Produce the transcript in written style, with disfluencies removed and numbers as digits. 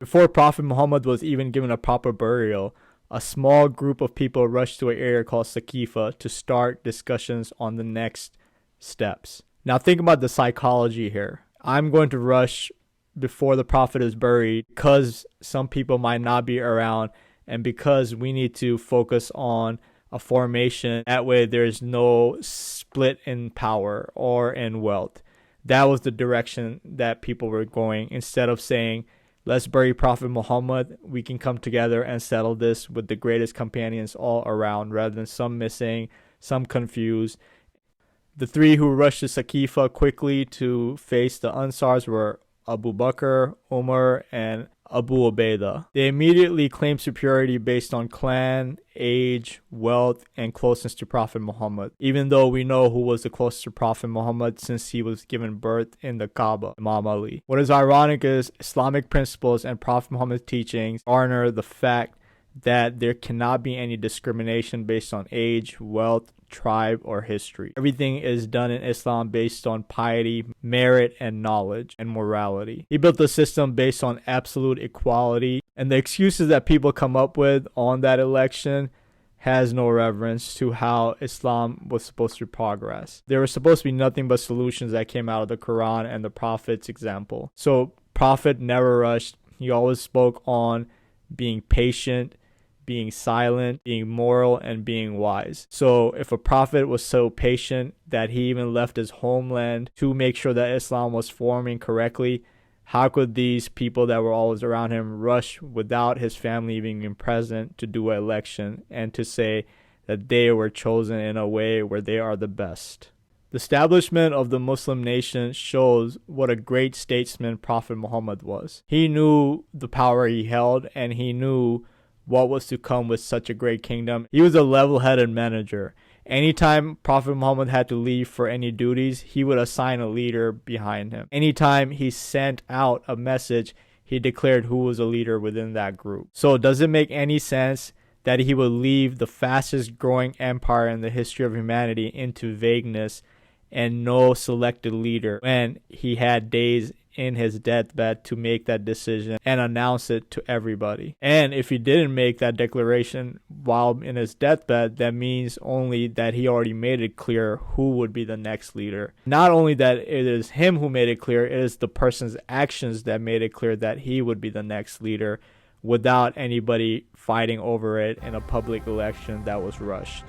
Before Prophet Muhammad was even given a proper burial, a small group of people rushed to an area called Saqifa to start discussions on the next steps. Now think about the psychology here. I'm going to rush before the Prophet is buried because some people might not be around and because we need to focus on a formation. That way there's no split in power or in wealth. That was the direction that people were going. Instead of saying, let's bury Prophet Muhammad, we can come together and settle this with the greatest companions all around, rather than some missing, some confused. The three who rushed to Saqifa quickly to face the Ansars were Abu Bakr, Umar, and Abu Ubaidah. They immediately claimed superiority based on clan, age, wealth, and closeness to Prophet Muhammad, even though we know who was the closest to Prophet Muhammad since he was given birth in the Kaaba, Imam Ali. What is ironic is Islamic principles and Prophet Muhammad's teachings honor the fact that there cannot be any discrimination based on age, wealth, tribe, or history. Everything is done in Islam based on piety, merit, and knowledge and morality. He built a system based on absolute equality, and the excuses that people come up with on that election has no reverence to how Islam was supposed to progress. There was supposed to be nothing but solutions that came out of the Quran and the Prophet's example. So Prophet never rushed. He always spoke on being patient, being silent, being moral, and being wise. So if a prophet was so patient that he even left his homeland to make sure that Islam was forming correctly, how could these people that were always around him rush without his family even present to do an election and to say that they were chosen in a way where they are the best? The establishment of the Muslim nation shows what a great statesman Prophet Muhammad was. He knew the power he held, and he knew what was to come with such a great kingdom. He was a level-headed manager. Anytime Prophet Muhammad had to leave for any duties, he would assign a leader behind him. Anytime he sent out a message, he declared who was a leader within that group. So does it make any sense that he would leave the fastest growing empire in the history of humanity into vagueness and no selected leader when he had days in his deathbed to make that decision and announce it to everybody? And if he didn't make that declaration while in his deathbed, that means only that he already made it clear who would be the next leader. Not only that it is him who made it clear, it is the person's actions that made it clear that he would be the next leader without anybody fighting over it in a public election that was rushed.